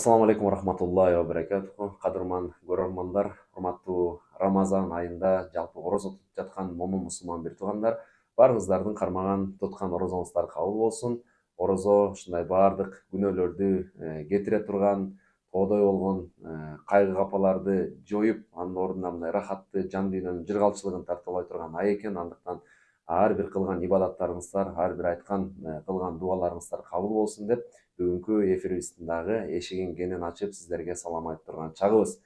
Assalamu alaikum warahmatullahi wabarakatuh. Кадырман көрөрмандар, урматтуу Рамазан айында жалпы орозо тутуп жаткан момун мусулман бир туугандар, баарыңыздардын кармаган туткан орозоңуздар кабыл болсун. Орозо ушундай баардык күнөөлөрдү кетире турган, тоодой болгон кайгы капаларды жоюп, анын ордуна мындай рахатты жан дүйнөнүн жыргалчылыгын тартуулай турган ай экен. Андыктан ар бир кылган ибадаттарыңыздар, ар бир айткан кылган дубаларыңыздар кабыл болсун деп бүгүнкү эфирибиздин дагы эшигин кенен ачып сиздерге салам айтып турган чагыбыз.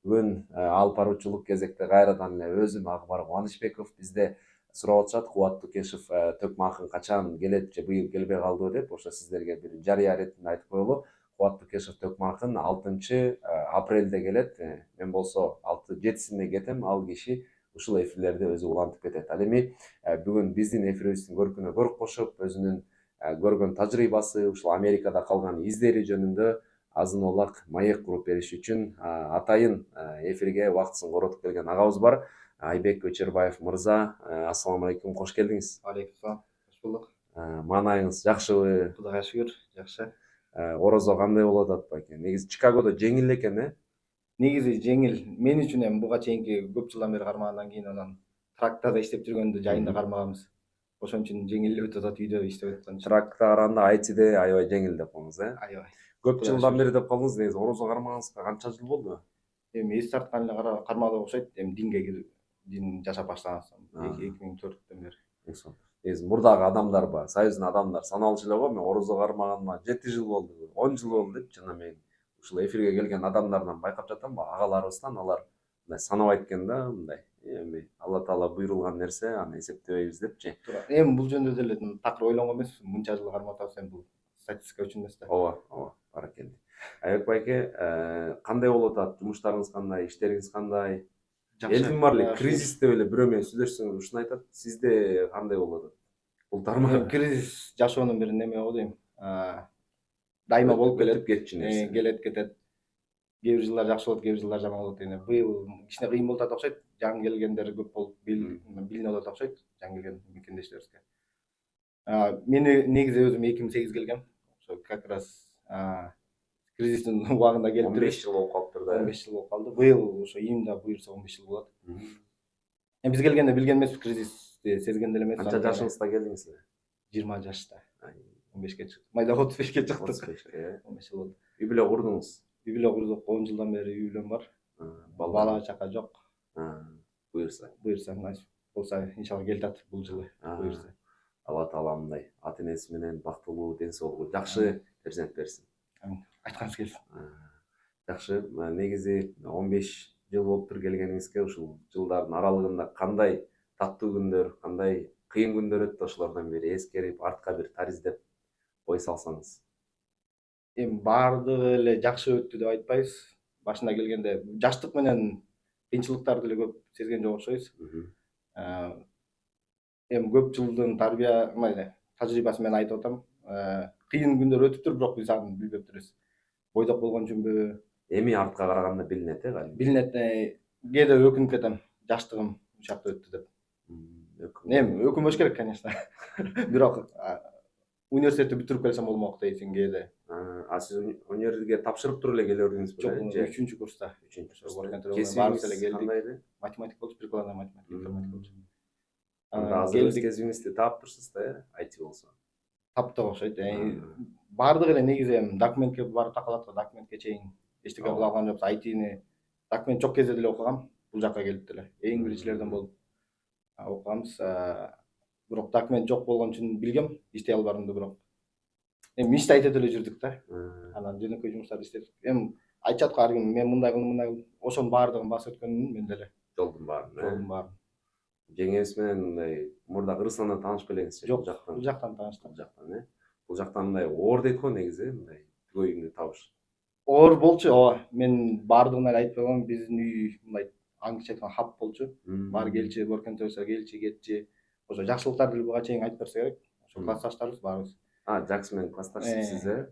Бүгүн алып баруучулук кезекте кайрадан эле өзүм Акбар Кубанычбеков бизде сурап атышат. Кубат Тукешев Төкмө акын качан келет же быйыл келбей калдыбы деп, ошо сиздерге бир жарыя иретинде айтып коелу. Кубат Тукешев Төкмө акын 6-апрелде келет. Мен болсо 6-7-синде кетем. Ал киши ушул эфирлерди өзү улантып кетет. Ал эми бүгүн биздин эфирибиздин көркүнө көрк кошуп, өзүнүн көргөн тажрыйбасы, ушул Америкада калган издери жөнүндө азын олак маек куруп бериш үчүн атайын эфирге убактысын коротуп келген агабыз бар. Айбек Өчөрбаев мырза, ассаламу алейкум, кош келдиңиз. Алейкум салам, кош булдук. Маанайыңыз жакшыбы? Кудайга шүгүр, жакшы. Орозо кандай болуп атат байке? Негизи Чикагодо жеңил экен, Негизи жеңил. Мен үчүн эми буга чейинки көп жылдан бери кармагандан кийин анан трактада иштеп жүргөндө жайында кармаганбыз. Ошон үчүн жеңил өтүп атат, үйдө иштеп аткан үчүн. Тракта караганда айтиде аябай жеңил деп коңуз, Аябай. Көп жылдан бери деп калдыңыз. Негизи орозо кармаганыңызга канча жыл болду? Эми эс тарткан эле кармалып окшойт. Эми дин жашап баштагансам 2004-төн бери. Негизи мурдагы адамдар бар, Союздун адамдар саналчу эле го. Мен орозо кармаганыма 7 жыл болду, 10 жыл болду деп жана мен ушул эфирге келген адамдардан байкап жатам, агаларыбыздан алар мындай санабайт экен да, мындай. Эми Алла Таала буйрулган нерсе, аны эсептебейбиз депчи. Эми бул жөнүндө деле такыр ойлонгон эмеспиз. Мынча жыл кармап атабыз, эми бул статистика үчүн эмес да. Ооба, баракелде. Айбек байке, кандай болуп атат? Жумуштарыңыз кандай, иштериңиз кандай? Элдин бар эле кризисте эле бирөө менен сүйлөшсөңүз ушуну айтат. Сизде кандай болуп атат? Бул тармак Кризис жашоонун бир неме го дейм. Дайыма болуп келет, келет кетет. Кээ бир жылдар жакшы болот, кээ бир жылдар жаман болот. Быйыл кичине кыйын болуп атат окшойт. Жаңы келгендер көп болуп, билинип атат окшойт, жаңы келген мекендештерибизге. Мен негизи өзүм 2008 келгем. Ошо как раз кризистин убагында келип 15 жыл болуп калыптыр да. 15 жыл болуп калды. Быйыл ошо июнда буюрса 15 жыл болот. Биз келгенде билген эмеспиз, кризисти сезген деле эмеспиз. Канча жашыңызда келдиңиз? 20 жашта. 15ке чыктык. Майда 35ке чыктык. 35ке. 15 жыл болду. Үй бүлө курдуңуз? Үй бүлө курдук, 10 жылдан бери үй бүлөм бар. Бала чака жок. Буюрса насип болсо иншалла келатат бул жылы. Буюрса. Алла Таала мындай ата энеси менен бактылуу, ден соолугу жакшы перзент берсин. Айтканыңыз келсин. Жакшы. Негизи 15 жыл болуптур келгениңизге. Ушул жылдардын аралыгында кандай таттуу күндөр, кандай кыйын күндөр өттү? Ошолордон бери эскерип, артка бир тариздеп ой салсаңыз. Эми баардыгы эле жакшы өттү деп айтпайбыз. Башында келгенде жаштык менен кыйынчылыктарды деле көп сезген жок окшойбуз. Эми көп жылдын тажрыйбасы менен айтып атам. Кыйын күндөр өтүптүр, бирок биз аны билбептирбиз. Бойдок болгон үчүнбү? Эми артка караганда билинет, кайсы? Билинет. Кээде өкүнүп кетем, жаштыгым ушакта өттү деп. Эми өкүнбөш керек, конечно. Бирок университетти бүтүрүп келсем болмок дейсиң кээде. Сиз универге тапшырып эле келип Жок, 3-курста. Барыбыз эле келдик. Кандайды? Математика болчу, прикладная математика, информатика болчу. Азыр өз кезигиңизди таптырсыз да, IT болсо. Таптык окшойт. Баардыгы эле негизи документке барып такалат го, документке чейин эчтеке кыла алган жокпуз. IT-ни документ жок кезде деле окугам, бул жакка келип деле. Эң биринчилерден болуп окуганбыз. Бирок документ жок болгон үчүн билгем, иштей албадым, бирок эми ишти айтып эле жүрдүк да. Анан жөнөкөй жумуштарды иштедик. Эми айтышат го ар ким, мен мындай кылдым, ошонун баардыгын басып өткөнмүн мен деле. Жолдун баарын. Жеңеңиз менен мындай мурда Кыргызстанда таанышып элеңизчи? Жок, бул жактан тааныштым. Бул жактан мындай оор дейт го негизи, мындай төгөйүңдү табыш. Оор болчу, ооба. Мен баардыгын эле айтып койгом, биздин үй мындай аңчы айткан хаб болчу. Баары келчи, work and travel келчи, кетчи. Ошо жакшылыктарды деле буга чейин айтып берсе керек. Ошо классташтарыбыз баарыбыз. Жаксы менен классташсыз,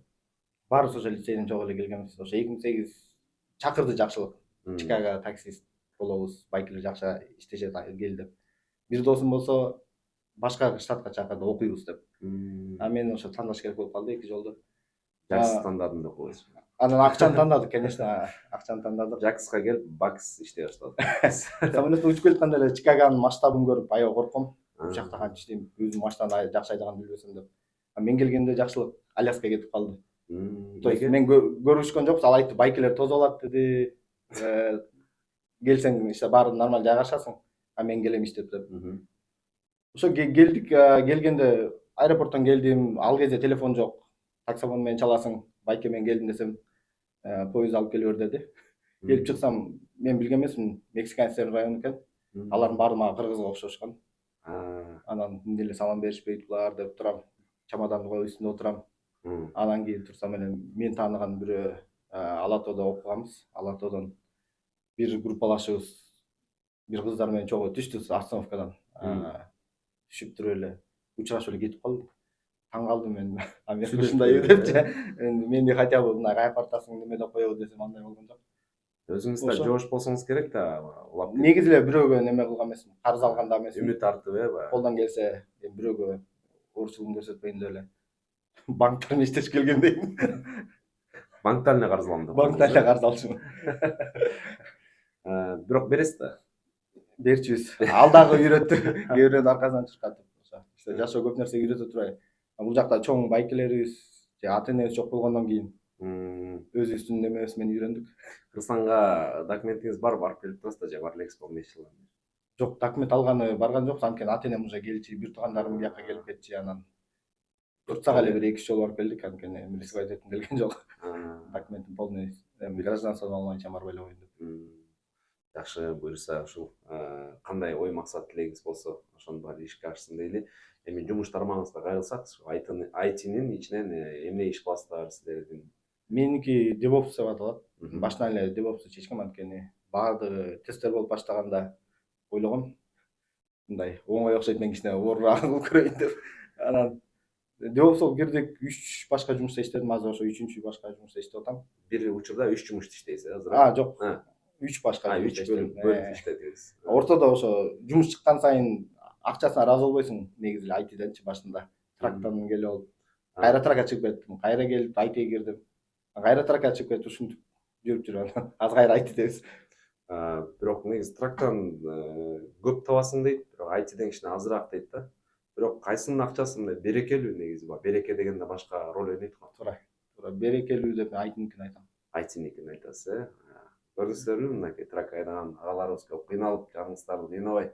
Баарыбыз ошо лицейден чогуу эле келгенбиз. Ошо 2008 чакырды жакшылык. Чикагого таксист болобуз, байкелер жакшы иштешет, кел деп. Бир досум болсо башка штатка чакырды, окуйбуз деп. Мен ошо тандаш керек болуп калды 2 жолду. Жакшы тандадым деп коесуз. Анан акчаны тандадык, конечно, акчаны тандадык. Жакска келип бакс иштей баштадык. Самолетто учуп келатканда эле Чикагонун масштабын көрүп аябай коркком. Бул жакта канча иштейм, өзүм машинаны жакшы айдаганды билбесем деп. Мен келгенде жакшылык Аляскага кетип калды. То есть мен көрүшкөн жокпуз, ал айтты байкелер тозуп алат деди. Келсең ишte баары нормалдуу жайгашасың, а мен келем иштеп деп. Ошо келдик, келгенде аэропорттон келдим, ал кезде телефон жок. Таксофон менен чаласың, байке мен келдим десем, поезд алып келе бер деди. Келип чыксам, мен билген эмесмин, мексиканецтердин району экен. Алардын баары мага кыргызга окшошкон. Анан эмне эле салам беришпейт деп турам. Чемоданды коюп үстүнө отурам. Анан кийин турсам эле мен тааныган бирөө Алатоодо окуганбыз. Алатоодон бир группалашыбыз бир кыздар менен чогуу түштүбүз остановкадан. Түшүп туруп эле учурашып эле кетип калдык. Таң калдым мен. Америка ушундай депчи. Мени хотя бы мына аэропортасың неме деп коебу десем андай болгон жок. Өзүңүз да жоош болсоңуз керек да. Негизи эле бирөөгө неме кылган эмесмин, карыз алган да эмесмин. Үмүт артып баягы. Колдон келсе, бирөөгө оорчулугун көрсөтпөйүн деп эле. Банктар менен иштешип келгендейм. Банктан эле карыз алам деп. Банктан эле карыз алчумун. Бирок бересиз да. Берчүбүз. Ал дагы үйрөттү. Кээ бирөөнүн аркасынан чуркатып. Ошо жашоо көп нерсе үйрөтө турбайбы. Бул жакта чоң байкелерибиз, же ата энебиз жок болгондон кийин өзүбүздүн немебиз менен үйрөндүк. Кыргызстанга документиңиз барып келип турасыз да, же бара элексиз болду нече жыл? Жок, документ алганы барган жокпуз, анткени ата энем уже келчи, бир туугандарым бияка келип кетчи, анан Турцияга эле бир 2 жолу барып келдик, анткени рисковать этким келген жок. Документим полный, гражданстводан алганча барбай эле коеюн деп. Жакшы, буюрса ушул кандай ой максат тилегиңиз болсо ошонун баары ишке ашсын дейли. Эми жумуш тармагыңызга кайрылсак, IT-нин ичинен эмне иш кыласыздар силердин? Меники DevOps деп аталат. Башынан эле DevOps чечкем, анткени баардыгы тесттер болуп баштаганда ойлогом мындай оңой окшойт, мен кичине оорураак кылып көрөйүн деп. Анан DevOps болуп кирдик, 3 башка жумушта иштедим, азыр ошо 3-чү башка жумушта иштеп атам. Бир учурда 3 жумушта иштейсиз азыр? Жок. 3 башка жумушта иштедим. 3 бөлүп иштедиңиз. Ортодо ошо жумуш чыккан сайын акчасына разы болбойсуң, негизи эле IT-денчи башында. Трактан келип алып, кайра тракка чыгып кеттим, кайра келип IT-ге кирдим. Кайра тракка чыгып кетип ушинтип жүрүп азыр кайра IT-дебиз. Бирок негизи трактан көп табасың дейт, бирок IT-ден кичине азыраак дейт да. Бирок кайсынын акчасы мындай берекелүү негизи бар. Береке дегенде башка роль ойнойт го. Туура. Берекелүү деп IT-никин айтам. IT-никин айтасыз, көрдүңүздөрбү, мынакей трак айдаган агаларыбыз көп кыйналып, жаныңыздарды кыйнабай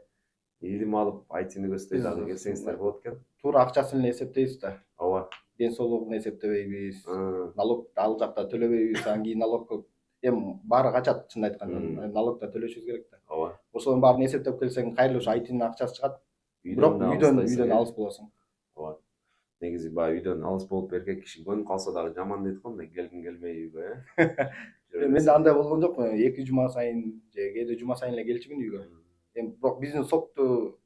илим алып, IT-ни көздөй дагы келсеңиздер болот экен. Туура акчасын эле эсептейбиз да. Ооба. Ден соолугун эсептебейбиз. Налог ал жакта төлөбөйбүз, анан кийин налог эми баары качат, чынын айтканда. Налог да төлөшүбүз керек да. Ооба. Ошонун баарын эсептеп келсең, кайрылып ушу IT-нин акчасы чыгат. Бирок үйдөн алыс болосуң. Ооба. Негизи баягы үйдөн алыс болуп эркек киши көнүп калса дагы жаман дейт го, мындай келгин келбей үйгө, Менде андай болгон жок, 2 жума сайын же кээде жума сайын эле келчүмүн үйгө. Эми бирок биздин сокту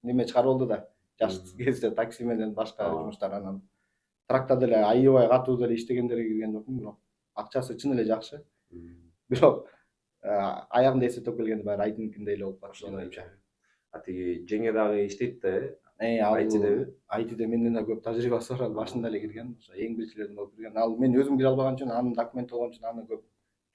неме чыгарып алды да. Жаш кезде такси менен башка жумуштар, анан тракта деле аябай катуу деле иштегендерге кирген жокмун, бирок акчасы чын эле жакшы. Бирок аягында эсептеп келгенде баары IT-никиндей эле болуп калат. Тиги жеңе дагы иштейт да, IT-де менден да көп тажрыйбасы бар, ал башында эле кирген, ошо эң биринчилерден болуп кирген. Ал мен өзүм кире албаган үчүн, анын документ болгон үчүн аны көп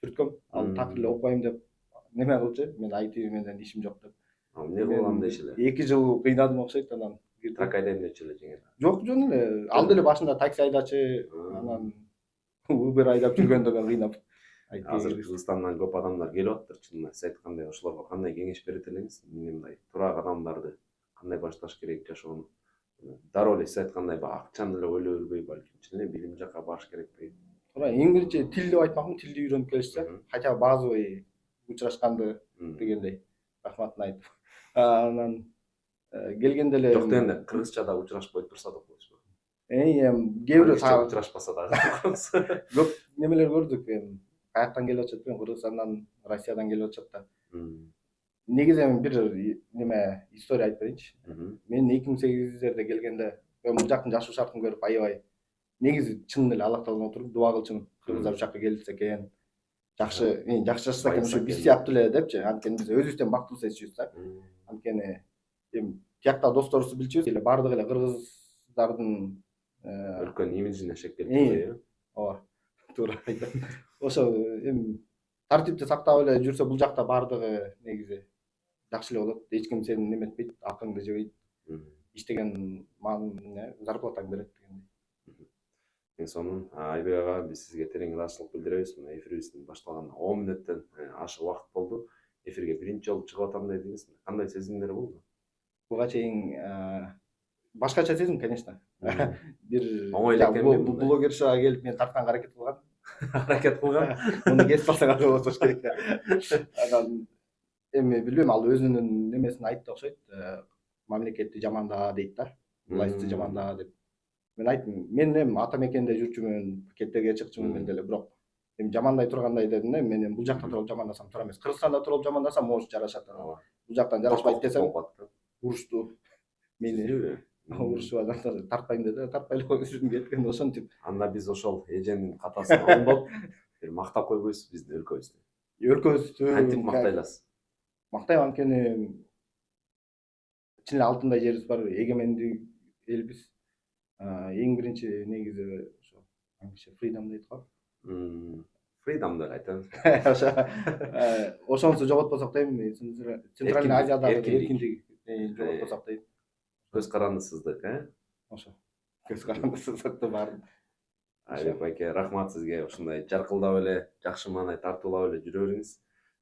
түрткөм. Ал такыр эле окубайм деп неме кылчу, мен IT менен ишим жок деп. Эмне кылам деши эле. 2 жыл кыйнадым окшойт, анан трак айдайм дечү эле жеңе. Жок, жөн эле. Ал деле башында такси айдачы, анан Uber айдап жүргөндө мен кыйнап. Азыр Кыргызстандан көп адамдар келип атыптыр, чынында. Сиз айткандай ошолорго кандай кеңеш берет элеңиз? Эмне мындай турак адамдарды кандай башташ керек жашоону? Дароо эле сиз айткандай баягы акчаны эле ойлой бербей, балким чын эле билим жакка барыш керекпи? Туура, эң биринчи тил деп айтмакмын, тилди үйрөнүп келишсе, хотя бы базовый учурашканды дегендей рахматын айтып. Анан келгенде эле жок дегенде кыргызча да учурашпай турса да койсу. Эми кээ бирөө учурашпаса дагы көп немелер көрдүк. Каяктан келип атышат экен, Кыргызстандан, Россиядан келип атышат да. Негизи эми бир неме история айтып берейинчи. Мен 2008-лерде келгенде, мен бул жактын жашоо шартын көрүп аябай негизи чын эле алакталып отуруп дуба кылчумун. Кыргыздар ушакка келсе экен, жакшы жашаса экен, ушу биз сыяктуу эле депчи. Анткени биз өзүбүздөн бактылуу сезичүбүз да. Анткени эми тиякта досторубузду билчүбүз эле, баардыгы эле кыргыздардын өлкөнүн имиджине шек келтирбей, ооба. туура айтат. Ошо эми тартипти сактап эле жүрсө бул жакта баардыгы негизи жакшы эле болот. Эч ким сени неметпейт, акыңды жебейт, иштеген зарплатаң берет дегендей. Эң сонун Айбек ага биз сизге терең ыраазычылык билдиребиз. Мына эфирибиздин башталганына 10 мүнөттөн ашык убакыт болду. Эфирге биринчи жолу чыгып атам дедиңиз. Кандай сезимдер болду? Буга чейин башкача сезим, конечно. Бир Оңой элек эмне мындай? блогершага келип мени тартканга аракет кылган. Аракет кылган. Муну кесип алсаң ага болсош керек. Анан эми билбейм, ал өзүнүн немесин айтты окшойт. Мамлекетти жаманда дейт да. Властьты жаманда деп. Мен айттым, мен эми ата мекенде жүрчүмүн, кеттерге чыкчумун мен деле, бирок эми жамандай тургандай дедим да, мен эми бул жакта туруп жамандасам туура эмес. Кыргызстанда туруп жамандасам может жарашат. Бул жактан жарашпайт десем, урушту мени. Урушуп анан тартпайм деди. Тартпай эле коюшум кеткен, ошентип. Анда биз ошол эженин катасын оңдоп, бир мактап койбойсуз биздин өлкөбүздү. Өлкөбүздү Кантип мактай аласыз? Мактайм, анткени чын эле алтындай жерибиз бар, эгемендик элбиз. Эң биринчи негизи ошо аңчы freedom дейт го. Freedom деп айтабыз. Ошонусу жоготпосок дейм, Центральный Азияда эркиндик жоготпосок дейм. Көз карандысыздык, Ошо. Көз карандысыздыкты бар. Айбек байке, рахмат сизге. Ушундай жаркылдап эле, жакшы маанай тартуулап эле жүрө бериңиз.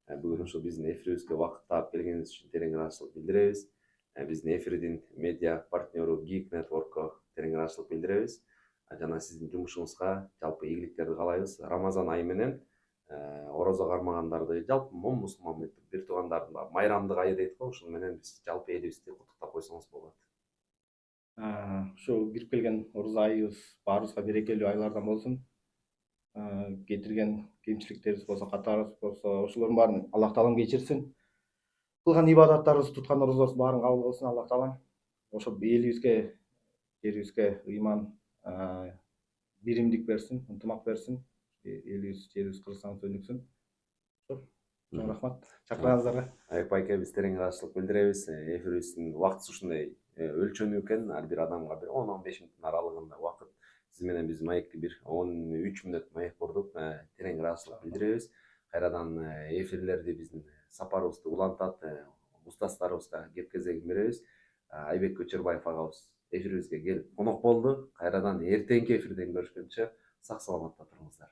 Бүгүн ушул биздин эфирибизге убакыт таап келгениңиз үчүн терең ыраазычылык билдиребиз. Биздин эфирдин медиа партнеру Geek Network'ко терең ыраазычылык билдиребиз. Жана сиздин жумушуңузга жалпы ийгиликтерди каалайбыз. Рамазан айы менен орозо кармагандарды, жалпы мусулман бир туугандардын майрамдык айы дейт го, ушуну менен биз жалпы элибизди куттуктап койсоңуз болот. Ошо кирип келген орозо айыбыз баарыбызга берекелүү айлардан болсун. Кетирген кемчиликтерибиз болсо, катаарыбыз болсо, ошолордун баарын Аллах Таалам кечирсин. Кылган ибадаттарыбыз, туткан орозобуз баарын кабыл кылсын Аллах Таалам. Ошо элибизге, жерибизге ыйман, биримдик берсин, ынтымак берсин. Элибиз, жерибиз Кыргызстан өнүксүн. Чоң рахмат чакырганыңыздарга. Айбек байке, биз терең ыраазычылык билдиребиз. Эфирибиздин убактысы ушундай өлчөмүү экен. Ар бир адамга бир 10-15 мүнөттүн аралыгында убакыт. Сиз менен биз маекти бир 13 мүнөт маек курдук. Терең ыраазычылык билдиребиз. Кайрадан эфирлерди биздин сапарыбызды улантат, устаздарыбызга кеп кезегин беребиз. Айбек Көчөрбаев агабыз эфирибизге келип конок болду. Кайрадан эртеңки эфирден көрүшкөнчө сак саламатта туруңуздар.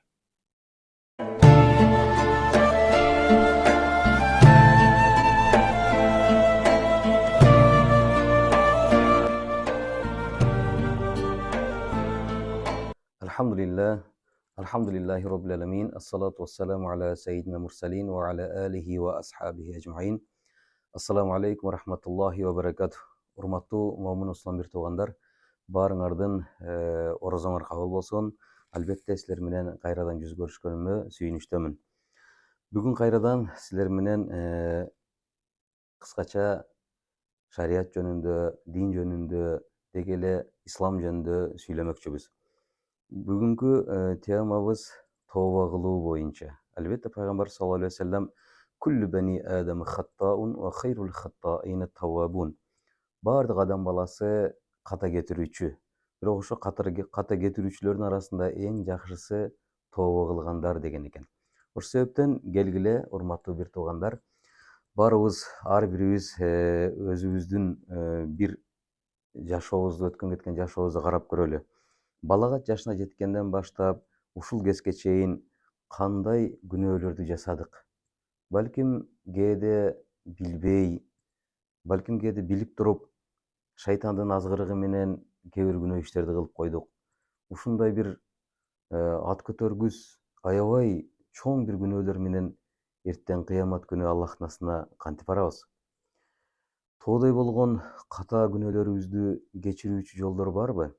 Alhamdulillahi Rabbil Alamin. Assalatu wassalamu ala sayyidina mursalin wa ala alihi wa ashabihi ajma'in. Assalamu alaikum wa rahmatullahi wa barakatuh. Урматтуу момун мусулман бир туугандар, баарыңардын орозоңор кабыл болсун. Албетте силер менен кайрадан жүз көрүшкөнүмө сүйүнүчтөмүн. Бүгүн кайрадан силер менен кыскача шарият жөнүндө, дин жөнүндө, деги эле ислам жөнүндө сүйлөмөкчүбүз. Бүгүнкү темабыз тооба кылуу боюнча. Албетте пайгамбар саллаллаху алейхи ва саллям куллу бани адам хаттаун ва хайрул хаттаина таввабун. Бардык адам баласы ката кетирүүчү. Бирок ошо ката кетирүүчүлөрдүн арасында эң жакшысы тооба кылгандар деген экен. Ошол себептен келгиле, урматтуу бир туугандар, баарыбыз ар бирибиз өзүбүздүн бир жашообузду, өткөн кеткен жашообузду карап көрөлү. Балагат жашына жеткенден баштап ушул кезге чейин кандай күнөөлөрдү жасадык? Балким кээде билбей, балким кээде билип туруп шайтандын азгырыгы менен кээ бир күнөө иштерди кылып койдук. Ушундай бир ат көтөргүс, аябай чоң бир күнөөлөр менен эртең кыямат күнү Аллахтын астына кантип барабыз? Тоодой болгон ката күнөөлөрүбүздү кечирүүчү жолдор барбы?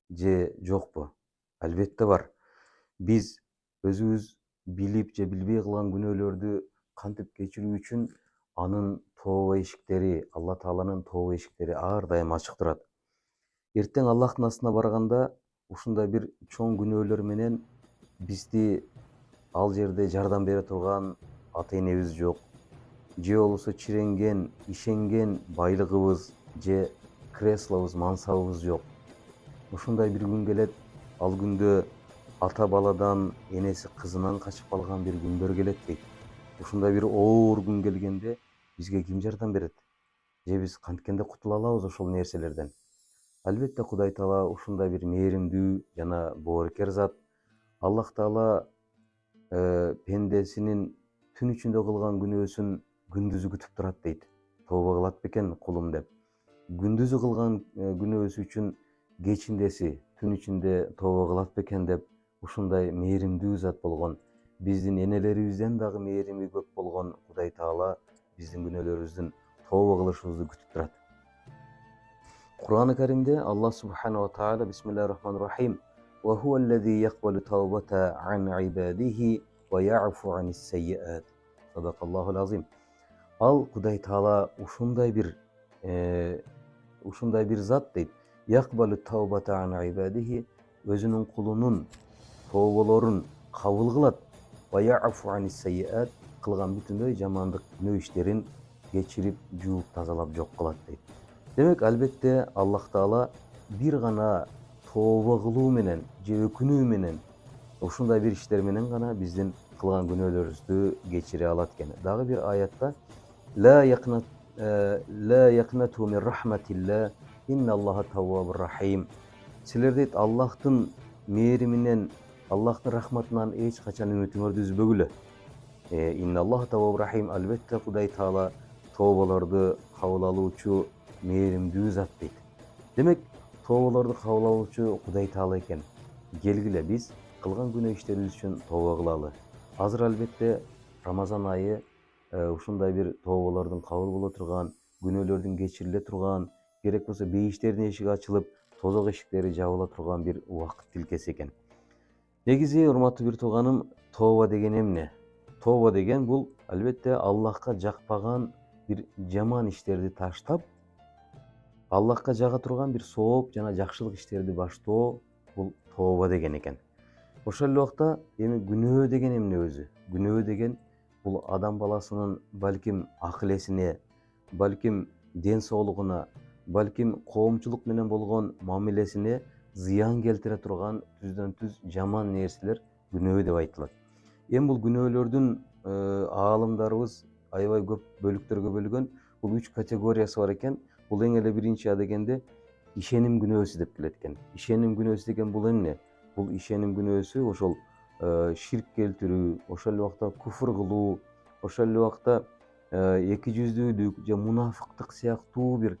Же жокпу? Албетте бар. Биз өзүбүз билип же билбей кылган күнөөлөрдү кантип кечирүү үчүн анын тооба эшиктери, Алла Тааланын тооба эшиктери ар дайым ачык турат. Эртең Аллахтын астына барганда ушундай бир чоң күнөөлөр менен бизди ал жерде жардам бере турган ата энебиз жок, же болбосо чиренген, ишенген байлыгыбыз же креслобуз, мансабыбыз жок. Ушундай бир күн келет, ал күндө ата баладан, энеси кызынан качып калган бир күндөр келет дейт. Ушундай бир оор күн келгенде бизге ким жардам берет? Же биз канткенде кутула алабыз ошол нерселерден? Албетте Кудай Таала ушундай бир мээримдүү жана боорукер зат. Аллах Таала пендесинин түн ичинде кылган күнөөсүн күндүзү күтүп турат дейт. Тооба кылат бекен кулум деп. Күндүзү кылган күнөөсү үчүн кечиндеси түн ичинде тооба кылат бекен деп ушундай мээримдүү зат болгон, биздин энелерибизден дагы мээрими көп болгон Кудай Таала биздин күнөөлөрүбүздүн тооба кылышыбызды күтүп турат. Кур'ан-ы Каримде Аллах Субханаху Таала Бисмиллахир-Рахманир-Рахим Wa huwa alladhi yaqbalu tawbata an ibadihi wa ya'fu anis sayyi'at. Sadaqallahul azim. Ал Кудай Таала ушундай бир зат дейт. Yaqbalu tawbata an ibadihi, өзүнүн кулунун тооболорун кабыл кылат. Wa ya'fu anis sayyi'at, кылган бүтүндөй жамандык күнөө иштерин кечирип, жууп, тазалап жок кылат дейт. Демек, албетте Аллах Таала бир гана тооба кылуу менен же өкүнүү менен ушундай бир иштер менен гана биздин кылган күнөөлөрүбүздү кечире алат экен. Дагы бир аятта ла якнату мин рахматилла инналлаха таввабур рахим. Силер дейт Аллахтын мээриминен, Аллахтын рахматынан эч качан үмүтүңөрдү үзбөгүлө. Инналлаха таввабур рахим, албетте Кудай Таала тообаларды кабыл алуучу мээримдүү зат дейт. Демек, тообаларды кабыл алуучу Кудай Таала экен. Келгиле биз кылган күнөө иштерибиз үчүн тооба кылалы. Азыр албетте Рамазан айы ушундай бир тообалардын кабыл боло турган, күнөөлөрдүн кечириле турган, керек болсо бейиштердин эшиги ачылып, тозок эшиктери жабыла турган бир убакыт тилкеси экен. Негизи, урматтуу бир тууганым, тооба деген эмне? Тооба деген бул албетте Аллахка жакпаган бир жаман иштерди таштап, Аллахка жага турган бир сооп жана жакшылык иштерди баштоо, бул тооба деген экен. Ошол эле убакта эми күнөө деген эмне өзү? Күнөө деген бул адам баласынын балким акыл-эсине, балким ден соолугуна, балким коомчулук менен болгон мамилесине зыян келтире турган түздөн түз жаман нерселер күнөө деп айтылат. Эми бул күнөөлөрдүн аалымдарыбыз аябай көп бөлүктөргө бөлгөн. Бул 3 категориясы бар экен. Бул эң эле биринчи адегенде ишеним күнөөсү деп келет экен. Ишеним күнөөсү деген бул эмне? Бул ишеним күнөөсү ошол ширк келтирүү, ошол эле убакта куфр кылуу, ошол эле убакта эки жүздүүлүк же мунафыктык сыяктуу бир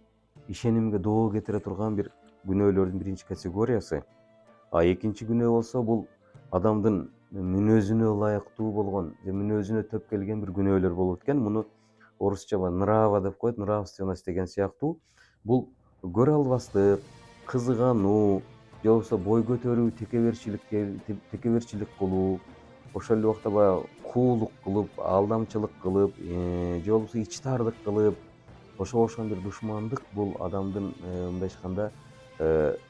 ишенимге доо кетире турган бир күнөөлөрдүн биринчи категориясы. Экинчи күнөө болсо бул адамдын мүнөзүнө ылайыктуу болгон же мүнөзүнө төп келген бир күнөөлөр болот экен. Муну орусча нрава деп коет, нравственность деген сыяктуу. Бул көрө албастык, кызыгануу, же болбосо бой көтөрүү, текеберчилик кылуу, ошол эле убакта баягы куулук кылып, алдамчылык кылып, же болбосо ичтаардык кылып, ошого окшогон бир душмандык бул адамдын мындай айтканда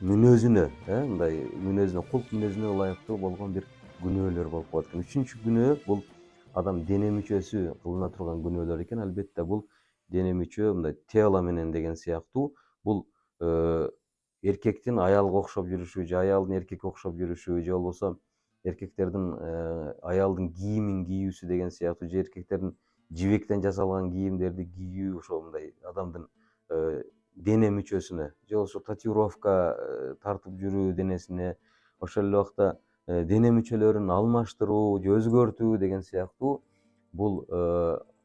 мүнөзүнө, мындай мүнөзүнө, кулк мүнөзүнө ылайыктуу болгон бир күнөөлөр болуп калат экен. Үчүнчү күнөө бул адам дене мүчөсү кылына турган күнөөлөр экен. Албетте бул дене мүчө мындай тело менен деген сыяктуу, бул эркектин аялга окшоп жүрүшү, же аялдын эркекке окшоп жүрүшү, же болбосо эркектердин аялдын кийимин кийүүсү деген сыяктуу, же эркектердин жибектен жасалган кийимдерди кийүү, ошол мындай адамдын дене мүчөсүнө, же болбосо татуировка тартып жүрүү денесине, ошол эле убакта дене мүчөлөрүн алмаштыруу же өзгөртүү деген сыяктуу, бул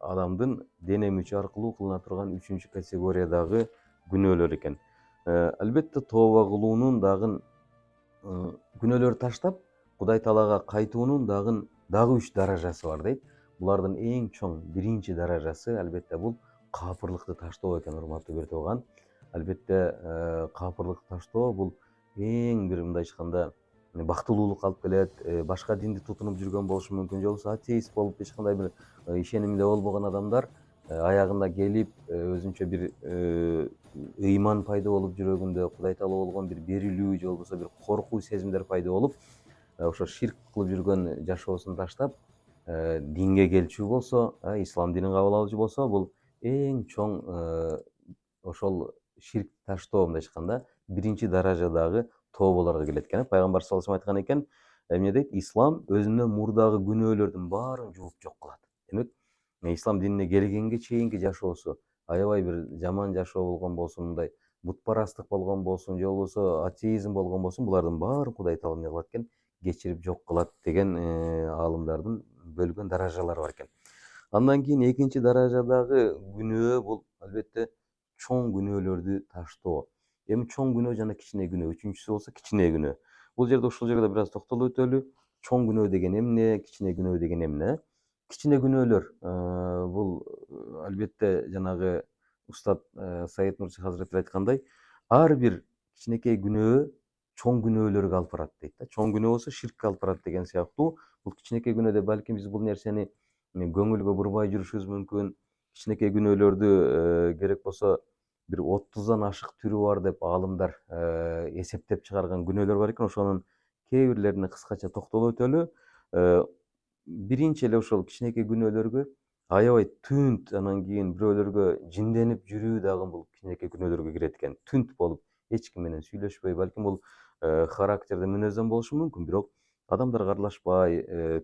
адамдын дене мүчө аркылуу кылына турган 3-чү категориядагы күнөөлөр экен. Албетте тооба кылуунун дагы күнөөлөрдү таштап Кудай Таалага кайтуунун дагы 3 даражасы бар дейт. Булардын эң чоң биринчи даражасы албетте бул капырлыкты таштоо экен, урматтуу бир тууган. Албетте капырлыкты таштоо бул эң бир мындай айтканда бактылуулукка алып келет. Башка динди тутунуп жүргөн болушу мүмкүн, же болбосо атеист болуп эч кандай бир ишенимде болбогон адамдар аягында келип өзүнчө бир ыйман пайда болуп жүрөгүндө Кудай Таала болгон бир берилүү же болбосо бир коркуу сезимдер пайда болуп, ошо ширк кылып жүргөн жашоосун таштап динге келчү болсо, ислам динин кабыл алчу болсо, бул эң чоң ошол ширкти таштоо, мындай айтканда, биринчи даражадагы тообаларга келет экен. Пайгамбар саллаллаху алейхи вассалам айткан экен, эмне дейт? Ислам өзүнөн мурдагы күнөөлөрдүн баарын жууп жок кылат. Демек, ислам динине келгенге чейинки жашоосу аябай бир жаман жашоо болгон болсун, мындай бутпарастык болгон болсун, же болбосо атеизм болгон болсун, булардын баарын Кудай Таала эмне кылат экен? Кечирип жок кылат деген аалымдардын бөлгөн даражалары бар экен. Андан кийин экинчи даражадагы күнөө бул албетте чоң күнөөлөрдү таштоо. Эми чоң күнөө жана кичине күнөө. Үчүнчүсү болсо кичине күнөө. Бул жерде ушул жерде бир аз токтолуп өтөлү. Чоң күнөө деген эмне? Кичине күнөө деген эмне? Кичине күнөөлөр бул албетте жанагы устат Саид Нурси Хазретleri айткандай, ар бир кичинекей күнөө чоң күнөөлөргө алып барат дейт да. Чоң күнөө болсо ширкке алып барат деген сыяктуу. Бул кичинекей күнөөдө балким биз бул нерсени көңүлгө бурбай жүрүшүбүз мүмкүн. Кичинекей күнөөлөрдү керек болсо бир 30дан ашык түрү бар деп аалымдар эсептеп чыгарган күнөөлөр бар экен. Ошонун кээ бирлерине кыскача токтолуп өтөлү. Биринчи эле ошол кичинекей күнөөлөргө аябай түнт, анан кийин бирөөлөргө жинденип жүрүү дагы бул кичинекей күнөөлөргө кирет экен. Түнт болуп, эч ким менен сүйлөшпөй, балким бул характерде мүнөздөн болушу мүмкүн, бирок адамдарга аралашпай,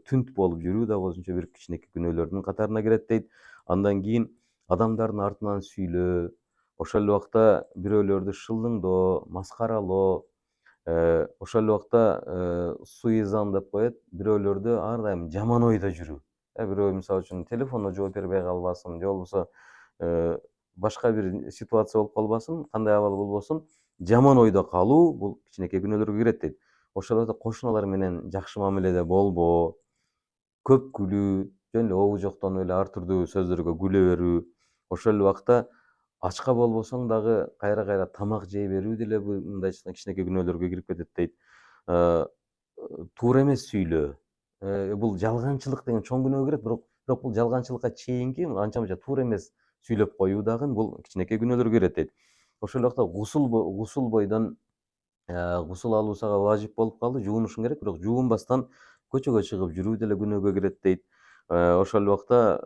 түнт болуп жүрүү дагы өзүнчө бир кичинекей күнөөлөрдүн катарына кирет дейт. Андан кийин адамдардын артынан сүйлөө, ошол эле убакта бирөөлөрдү шылдыңдоо, маскаралоо, ошол эле убакта суизан деп коет, бирөөлөрдү ар дайым жаман ойдо жүрүү. Бирөө мисалы үчүн телефондо жооп бербей калбасын, же болбосо башка бир ситуация болуп калбасын, кандай абал болбосун, жаман ойдо калуу бул кичинекей күнөөлөргө кирет дейт. Ошол эле кошуналар менен жакшы мамиледе болбоо, көп күлүү, жөн эле обу жоктон эле ар түрдүү сөздөргө күлө берүү, ошол эле убакта ачка болбосоң дагы кайра тамак жей берүү деле мындай кичинекей күнөөлөргө кирип кетет дейт. Туура эмес сүйлөө. Бул жалганчылык деген чоң күнөөгө кирет, бирок бул жалганчылыкка чейинки анча мынча туура эмес сүйлөп коюу дагы бул кичинекей күнөөлөргө кирет дейт. Ошол эле убакта гусул бойдон гусул алуу сага важип болуп калды, жуунушуң керек, бирок жуунбастан көчөгө чыгып жүрүү деле күнөөгө кирет дейт. Ошол эле убакта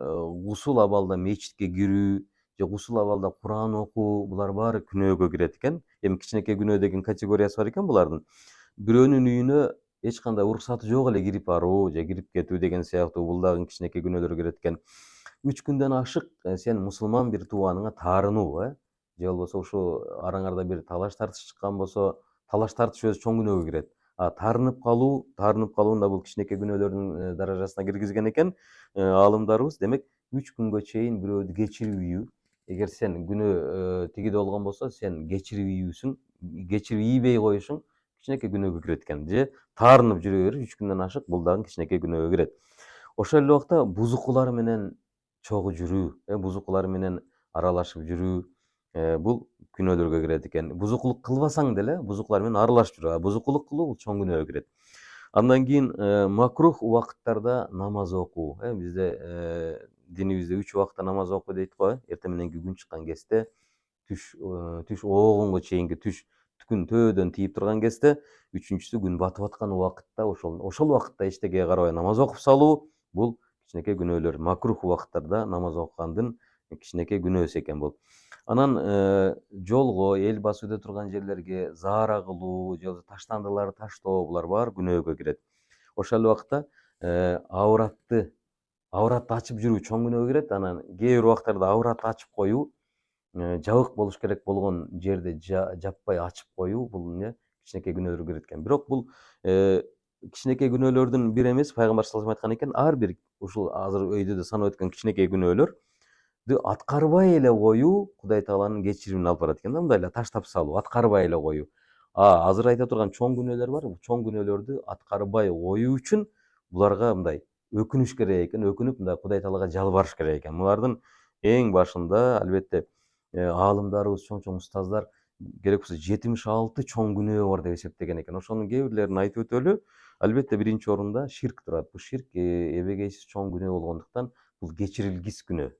гусул абалда мечитке кирүү же гусул абалда Куран окуу, булар баары күнөөгө кирет экен. Эми кичинекей күнөө деген категориясы бар экен булардын. Бирөөнүн үйүнө эч кандай уруксаты жок эле кирип баруу же кирип кетүү деген сыяктуу бул дагы кичинекей күнөөлөргө кирет экен. 3 күндөн ашык сен мусулман бир тууганыңа таарынуу, же болбосо ушу араңарда бир талаш тартыш чыккан болсо, талаш тартыш өзү чоң күнөөгө кирет. Таарынып калууну да бул кичинекей күнөөлөрдүн даражасына киргизген экен аалымдарыбыз. Демек, 3 күнгө чейин бирөөдү кечирип эгер сен күнөө тигиде болгон болсо, сен кечирип ийбей коюшуң кичинекей күнөөгө кирет экен. Же таарынып жүрө бериш 3 күндөн ашык, бул дагы кичинекей күнөөгө кирет. Ошол эле убакта бузукулар менен чогуу жүрүү, бузукулар менен аралашып жүрүү, бул күнөөлөргө кирет экен. Бузукулук кылбасаң деле бузукулар менен аралашып жүрүү. Бузукулук кылуу бул чоң күнөөгө кирет. Андан кийин макрух убакыттарда намаз окуу. Бизде динибизде 3 убакта намаз окуу дейт го. Эртең мененки күн чыккан кезде, түш оогонго чейинки күн төөдөн тийип турган кезде, үчүнчүсү күн батып аткан убакытта, ошол убакытта эчтекеге карабай намаз окуп салуу, бул кичинекей күнөөлөр. Макрух убакыттарда намаз окугандын кичинекей күнөөсү экен бул. Анан жолго, эл басып өтө турган жерлерге заара кылуу, же болбосо таштандыларды таштоо, булар баары күнөөгө кирет. Ошол эле убакта авратты ачып жүрүү чоң күнөөгө кирет. Анан кээ бир убактарда авратты ачып коюу, жабык болуш керек болгон жерди жаппай ачып коюу, бул кичинекей күнөөлөргө кирет экен. Бирок бул кичинекей күнөөлөрдүн бири эмес. Пайгамбар саллаллаху алейхи айткан экен, ар бир ушул азыр өйдө санап өткөн кичинекей күнөөлөрдү аткарбай эле коюу Кудай Тааланын кечиримине алып барат экен да, мындай эле таштап салуу, аткарбай эле коюу. Азыр айта турган чоң күнөөлөр бар, бул чоң күнөөлөрдү аткарбай коюу үчүн буларга мындай өкүнүш керек экен, өкүнүп мындай Кудай Таалага жалбарыш керек экен. Булардын эң башында албетте аалымдарыбыз, чоң устаздар керек болсо 76 чоң күнөө бар деп эсептеген экен. Ошонун кээ бирлерин айтып өтөлү. Албетте биринчи орунда ширк турат. Бул ширк эбегейсиз чоң күнөө болгондуктан бул кечирилгис күнөө.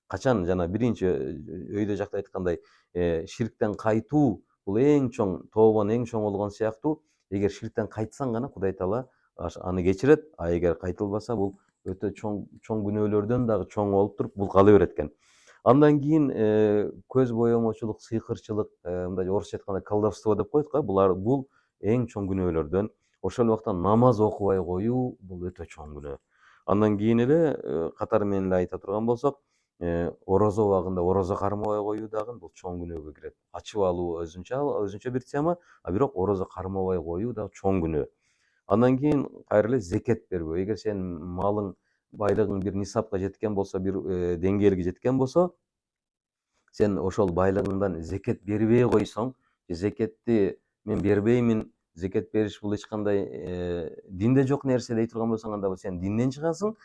Качан жана биринчи өйдө жакта айткандай, ширктен кайтуу бул эң чоң, тообонун эң чоң болгон сыяктуу. Эгер ширктен кайтсаң гана Кудай Таала аны кечирет, эгер кайтылбаса бул өтө чоң күнөөлөрдөн дагы чоң болуп туруп, бул кала берет экен. Андан кийин көз боемочулук, сыйкырчылык, мындай орусча айтканда колдовство деп коет го, бул эң чоң күнөөлөрдөн. ошол убакта намаз окубай коюу бул өтө чоң күнөө. Андан кийин эле катары менен эле айта турган болсок, орозо убагында орозо кармабай коюу дагы бул чоң күнөөгө кирет. Ачып алуу өзүнчө бир тема, а бирок орозо кармабай коюу дагы чоң күнөө. Андан кийин кайра эле зекет бербөө. Эгер сенин малың, байлыгың бир нисапка жеткен болсо, бир деңгээлге жеткен болсо, сен ошол байлыгыңдан зекет бербей койсоң, зекетти мен бербеймин, зекет бериш бул эч кандай динде жок нерсе дей турган болсоң, анда сен динден чыгасың.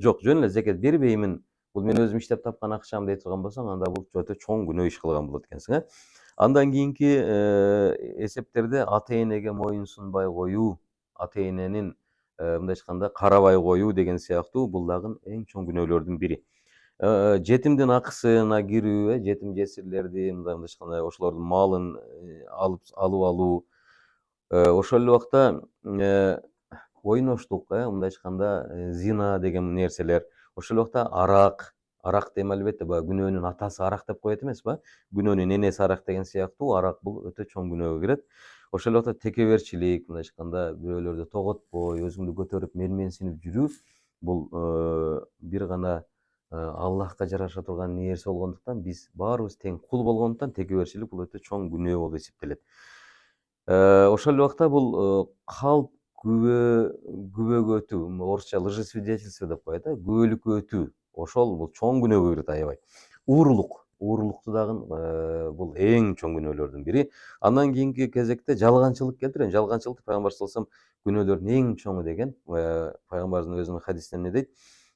Жок, жөн эле зекет бербеймин, бул мен өзүм иштеп тапкан акчам дей турган болсоң, анда бул өтө чоң күнөө иш кылган болот экенсиң. Андан кийинки эсептерде ата энеге моюн сунбай коюу, ата эненин мындай айтканда карабай коюу деген сыяктуу бул дагы эң чоң күнөөлөрдүн бири. Жетимдин акысына кирүү, жетим жесирлерди мындай айтканда ошолордун малын алып алуу, ошол эле убакта ойноштук, мындай айтканда зина деген нерселер, ошол эле убакта арак дем албетте баягы күнөөнүн атасы арак деп коет эмеспи? Күнөөнүн энеси арак деген сыяктуу арак бул өтө чоң күнөөгө кирет. Ошол эле убакта текеберчилик, мындай айтканда бирөөлөрдү тоготпой, өзүңдү көтөрүп менменсинип жүрүү бул бир гана Аллахка жараша турган нерсе болгондуктан, биз баарыбыз тең кул болгондуктан текеберчилик бул өтө чоң күнөө болуп эсептелет. Ошол эле убакта бул калп күбөгө өтүү, орусча лжесвидетельство деп коет, күбөлүккө өтүү, ошол бул чоң күнөөгө кирет аябай. Уурулукту дагы бул эң чоң күнөөлөрдүн бири. Андан кийинки кезекте жалганчылык келтирген. Жалганчылыкты пайгамбар саллаллаху алейхи вассалам күнөөлөрдүн эң чоңу деген. Пайгамбардын өзүнүн хадисинде эмне дейт?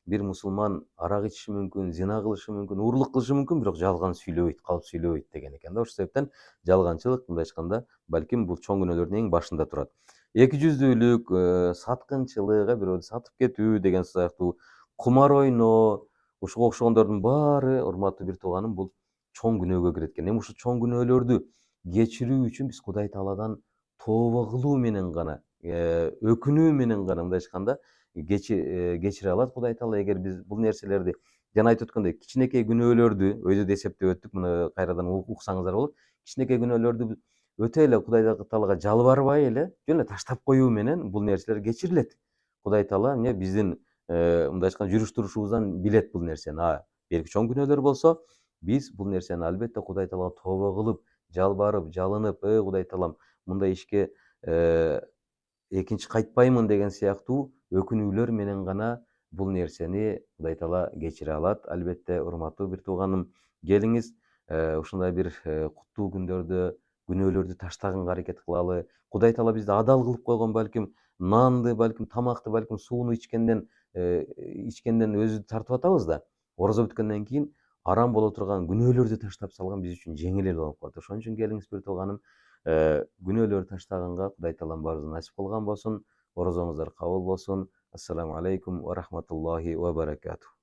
Бир мусулман арак ичиши мүмкүн, зина кылышы мүмкүн, уурулук кылышы мүмкүн, бирок жалган сүйлөбөйт, калп сүйлөбөйт деген экен да. Ошол себептен жалганчылык, мындай айтканда, балким бул чоң күнөөлөрдүн эң башында турат. Эки жүздүүлүк, саткынчылык, бирөөдү сатып кетүү деген сыяктуу, кумар ойноо, ушуга окшогондордун баары, урматтуу бир тууганым, бул чоң күнөөгө кирет экен. Эми ушул чоң күнөөлөрдү кечирүү үчүн биз Кудай Тааладан тооба кылуу менен гана, өкүнүү менен гана, мындай айтканда, кечире алат Кудай Таала. Эгер биз бул нерселерди жана айтып өткөндөй кичинекей күнөөлөрдү өзү да эсептеп өттүк, муну кайрадан уксаңыздар болот. Кичинекей күнөөлөрдү өтө эле Кудай Таалага жалбарбай эле жөн эле таштап коюу менен бул нерселер кечирилет. Кудай Таала эмне биздин мындай айтканда жүрүш турушубуздан билет бул нерсени. Берки чоң күнөөлөр болсо, биз бул нерсени албетте Кудай Таалага тооба кылып, жалбарып, жалынып, Кудай Таалам, мындай ишке экинчи кайтпаймын деген сыяктуу өкүнүүлөр менен гана бул нерсени Кудай Таала кечире алат. Албетте, урматтуу бир тууганым, келиңиз ушундай бир куттуу күндөрдө күнөөлөрдү таштаганга аракет кылалы. Кудай Таала бизди адал кылып койгон, балким нанды, балким тамакты, балким сууну ичкенден өзү тартып атабыз да. Орозо бүткөндөн кийин арам боло турган күнөөлөрдү таштап салган биз үчүн жеңил эле болуп калат. Ошон үчүн келиңиз бир тууганым, күнөөлөрдү таштаганга Кудай Таалам баарыбызга насип кылган болсун. Орозоңуздар кабыл болсун. Ассаламу алейкум ва рахматуллахи ва баракатух.